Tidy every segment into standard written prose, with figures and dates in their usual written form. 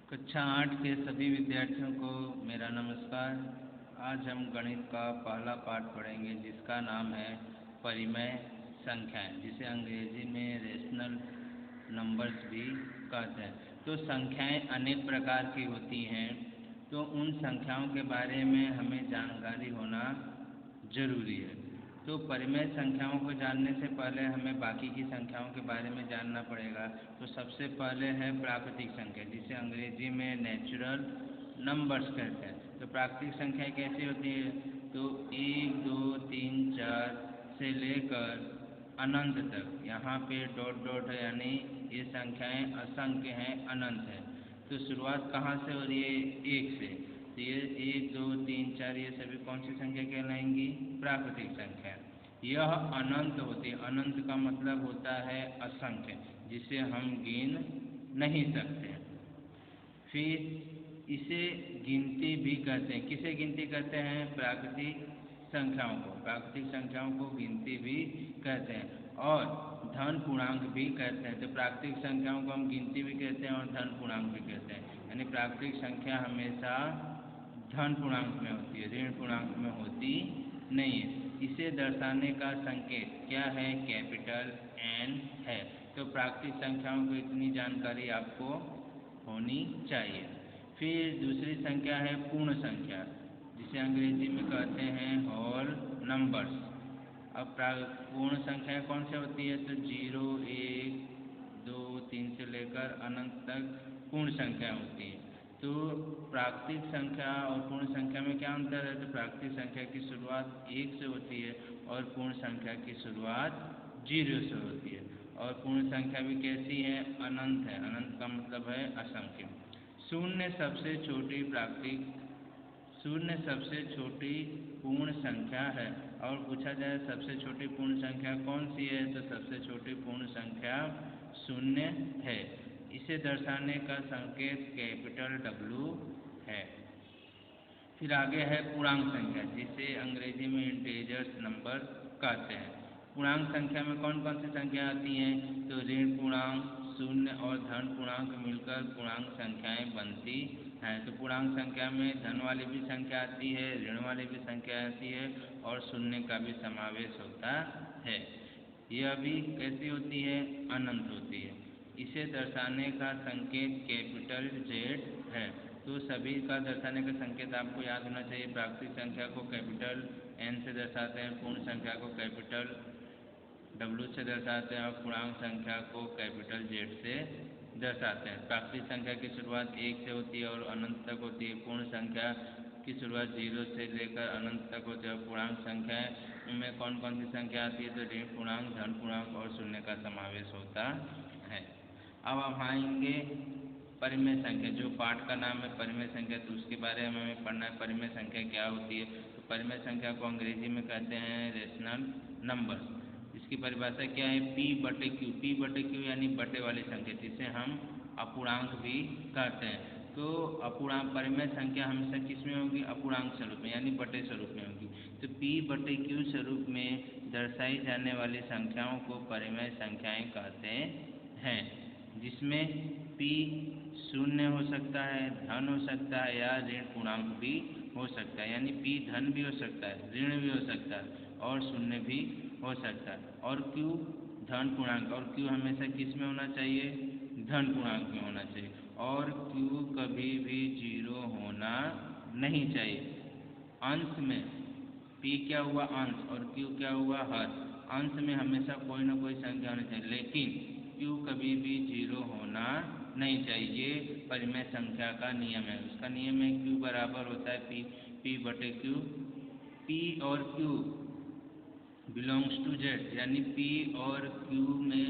कक्षा 8 के सभी विद्यार्थियों को मेरा नमस्कार। आज हम गणित का पहला पाठ पढ़ेंगे जिसका नाम है परिमेय संख्याएं, जिसे अंग्रेजी में रेशनल नंबर्स भी कहते हैं। तो संख्याएं अनेक प्रकार की होती हैं, तो उन संख्याओं के बारे में हमें जानकारी होना जरूरी है। तो परिमेय संख्याओं को जानने से पहले हमें बाकी की संख्याओं के बारे में जानना पड़ेगा। तो सबसे पहले है प्राकृतिक संख्या, जिसे अंग्रेजी में नेचुरल नंबर्स कहते हैं। तो प्राकृतिक संख्या कैसी होती है? तो 1, 2, 3, 4 से लेकर अनंत तक, यहाँ पे डॉट डॉट है, यानी ये संख्याएं असंख्य हैं, अनंत है। तो शुरुआत कहाँ से हो रही है? 1 से। तो ये 1, 2, 3, 4 ये सभी कौन सी संख्या कहलाएंगी? प्राकृतिक संख्या। यह अनंत होती है। अनंत का मतलब होता है असंख्य, जिसे हम गिन नहीं सकते। फिर इसे गिनती भी कहते हैं। किसे गिनती कहते हैं? प्राकृतिक संख्याओं को। प्राकृतिक संख्याओं को गिनती भी कहते हैं और धन पूर्णांक भी कहते हैं। तो प्राकृतिक संख्याओं को हम गिनती भी कहते हैं और धन पूर्णांक भी कहते हैं। यानी प्राकृतिक संख्या हमेशा धन पूर्णांक में होती है, ऋण पूर्णांक में होती नहीं है। इसे दर्शाने का संकेत क्या है? कैपिटल एन है। तो प्राकृतिक संख्याओं को इतनी जानकारी आपको होनी चाहिए। फिर दूसरी संख्या है पूर्ण संख्या, जिसे अंग्रेजी में कहते हैं होल नंबर्स। अब पूर्ण संख्या कौन सी होती है? तो 0, 1, 2, 3 से लेकर अनंत तक पूर्ण संख्या होती है। तो प्राकृतिक संख्या और पूर्ण संख्या में क्या अंतर है? तो प्राकृतिक संख्या की शुरुआत 1 से होती है और पूर्ण संख्या की शुरुआत 0 से होती है। और पूर्ण संख्या भी कैसी है? अनंत है। अनंत का मतलब है असंख्य। शून्य सबसे छोटी पूर्ण संख्या है। और पूछा जाए सबसे छोटी पूर्ण संख्या कौन सी है? तो सबसे छोटी पूर्ण संख्या शून्य है। इसे दर्शाने का संकेत कैपिटल W है। फिर आगे है पूर्णांक संख्या, जिसे अंग्रेजी में इंटीजर्स नंबर कहते हैं। पूर्णांक संख्या में कौन कौन सी संख्या आती हैं? तो ऋण पूर्णांक, शून्य और धन पूर्णांक मिलकर पूर्णांक संख्याएं बनती हैं। तो पूर्णांक संख्या में धन वाली भी संख्या आती है, ऋण वाली भी संख्या आती है और शून्य का भी समावेश होता है। यह भी कैसी होती है? अनंत होती है। इसे दर्शाने का संकेत कैपिटल Z है। तो सभी का दर्शाने का संकेत आपको याद होना चाहिए। प्राकृतिक संख्या को कैपिटल N से दर्शाते हैं, पूर्ण संख्या को कैपिटल W से दर्शाते हैं और पूर्णांक संख्या को कैपिटल Z से दर्शाते हैं। प्राकृतिक संख्या की शुरुआत 1 से होती है और अनंत तक होती है। पूर्ण संख्या की शुरुआत 0 से लेकर अनंत तक होती है। और पूर्णांक संख्या में कौन कौन सी संख्या आती है? तो ऋण पूर्णांक, धन पूर्णांक और शून्य का समावेश होता है। अब हम आएंगे परिमेय संख्या। जो पाठ का नाम है परिमेय संख्या, तो उसके बारे में हमें पढ़ना है। परिमेय संख्या क्या होती है? तो परिमेय संख्या को अंग्रेजी में कहते हैं रेशनल नंबर। इसकी परिभाषा क्या है? P/Q। P/Q यानी बटे वाली संख्या, जिसे हम अपूर्णांक भी कहते हैं। तो अपूर्णांक परिमेय संख्या हमेशा किस में होगी? अपूर्णांक स्वरूप में, यानी बटे स्वरूप में होगी। तो P/Q स्वरूप में दर्शाई जाने वाली संख्याओं को परिमेय संख्याएं कहते हैं, जिसमें P शून्य हो सकता है, धन हो सकता है या ऋण पूर्णांक भी हो सकता है। यानी P धन भी हो सकता है, ऋण भी हो सकता है और शून्य भी हो सकता है। और Q धन पूर्णांक, और Q हमेशा किस में होना चाहिए? धन पूर्णांक में होना चाहिए। और Q कभी भी 0 होना नहीं चाहिए। अंश में P क्या हुआ? अंश, और Q क्या हुआ? हर। अंश में हमेशा कोई ना कोई संख्या होनी चाहिए, लेकिन Q कभी भी 0 होना नहीं चाहिए। ये परिमेय संख्या का नियम है। उसका नियम है Q बराबर होता है P/Q। P और Q बिलोंग्स टू Z, यानी P और Q में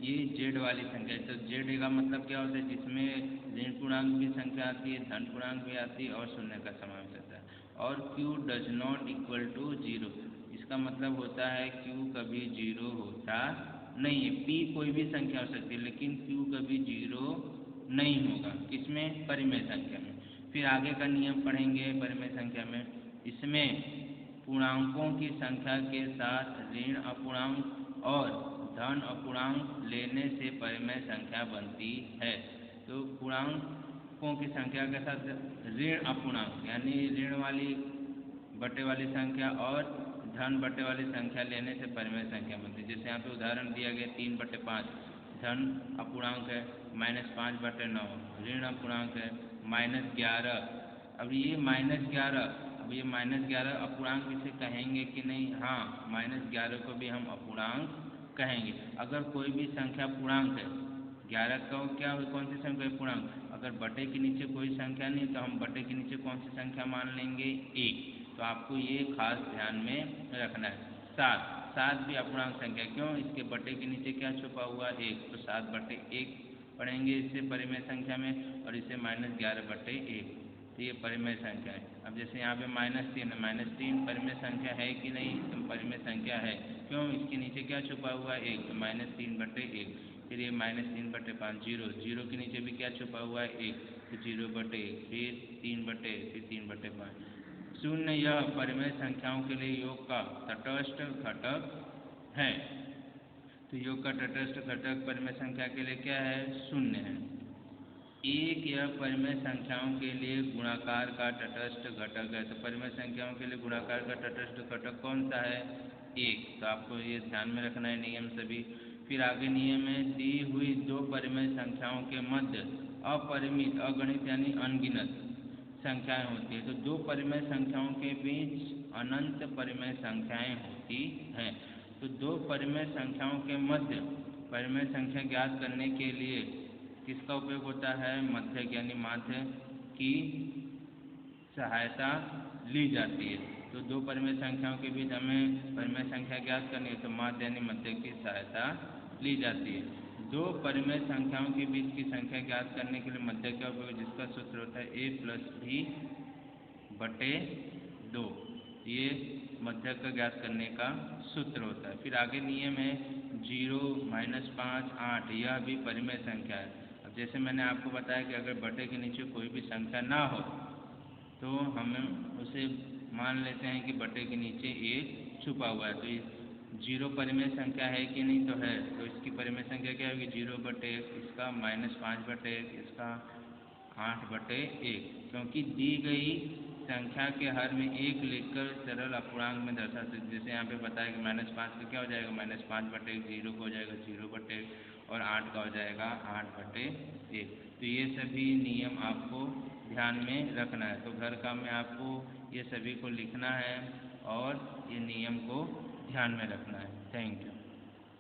ये Z वाली संख्या है। तो Z का मतलब क्या होता है? जिसमें ऋण पूर्णांक भी संख्या आती है, धन पूर्णांक भी आती है और शून्य का समावेश होता है। और Q does not equal to 0। इसका मतलब होता है Q कभी 0 होता नहीं है। P कोई भी संख्या हो सकती है, लेकिन Q कभी 0 नहीं होगा। किसमें? परिमेय संख्या में। फिर आगे का नियम पढ़ेंगे परिमेय संख्या में। इसमें पूर्णांकों की संख्या के साथ ऋण अपूर्णांक और धन अपूर्णांक लेने से परिमेय संख्या बनती है। तो पूर्णांक अंकों की संख्या के साथ ऋण अपूर्णांक यानी ऋण वाली बटे वाली संख्या और धन बटे वाली संख्या लेने से परिमेय संख्या बनती है। जैसे यहाँ पे उदाहरण दिया गया 3/5 धन अपूर्णांक है -5/9 ऋण अपूर्णांक है -11। अब ये -11 अपूर्णांक इसे कहेंगे कि नहीं? हाँ, -11 को भी हम अपूर्णांक कहेंगे। अगर कोई भी संख्या पूर्णांक है 11 का क्या कौन सी संख्या पूर्णांक? अगर बटे के नीचे कोई संख्या नहीं तो हम बटे के नीचे कौन सी संख्या मान लेंगे? 1। तो आपको ये खास ध्यान में रखना है। 7 भी अपूर्णांक संख्या, क्यों? इसके बटे के नीचे क्या छुपा हुआ? 1। तो 7/1 पढ़ेंगे इससे परिमेय संख्या में, और इसे -11/1। तो ये परिमेय संख्या है। अब जैसे यहाँ पे -3 है, -3 परिमेय संख्या है कि नहीं? तो परिमेय संख्या है, क्यों? इसके नीचे क्या छुपा हुआ है? 1। तो -3/1। फिर ये -3/5 0 के नीचे भी क्या छुपा हुआ है? 1। तो 0/1, फिर 3/1, फिर 3/5। शून्य यह परिमेय संख्याओं के लिए योग का तटस्थ घटक है। तो योग का तटस्थ घटक परिमेय संख्या के लिए क्या है? शून्य है। 1 यह परिमेय संख्याओं के लिए गुणाकार का तटस्थ घटक है। तो परिमेय संख्याओं के लिए गुणाकार का तटस्थ घटक कौन सा है? 1। तो आपको ये ध्यान में रखना है नियम सभी। फिर आगे नियम है, दी हुई दो परिमेय संख्याओं के मध्य अपरिमित अगणित यानी अनगिनत संख्याएं होती है। तो दो परिमेय संख्याओं के बीच अनंत परिमेय संख्याएं होती हैं। तो दो परिमेय संख्याओं के मध्य परिमेय संख्या ज्ञात करने के लिए किसका उपयोग होता है? मध्यक यानी माध्य की सहायता ली जाती है। तो दो परिमेय संख्याओं के बीच हमें परिमेय संख्या ज्ञात करनी है तो माध्य यानी मध्यक की सहायता ली जाती है। दो परिमेय संख्याओं के बीच की संख्या ज्ञात करने के लिए मध्यक का उपयोग, जिसका सूत्र होता है a+b/2। ये मध्यक का ज्ञात करने का सूत्र होता है। फिर आगे नियम है 0, -5, 8 यह भी परिमेय संख्या है। अब जैसे मैंने आपको बताया कि अगर बटे के नीचे कोई भी संख्या ना हो तो हम उसे मान लेते हैं कि बटे के नीचे 1 छुपा हुआ है। तो ये 0 परिमेय संख्या है कि नहीं? तो है। तो इसकी परिमेय संख्या क्या होगी? 0/1, इसका -5/1, इसका 8/1। क्योंकि दी गई संख्या के हर में 1 लिखकर सरल अपूर्णांक में दर्शा सकते। जैसे यहाँ पे बताया कि -5 का क्या हो जाएगा? -5/1, 0 का हो जाएगा 0/1 और 8 का हो जाएगा 8/1। तो ये सभी नियम आपको ध्यान में रखना है। तो घर काम में आपको ये सभी को लिखना है और ये नियम को ध्यान में रखना है। Thank you.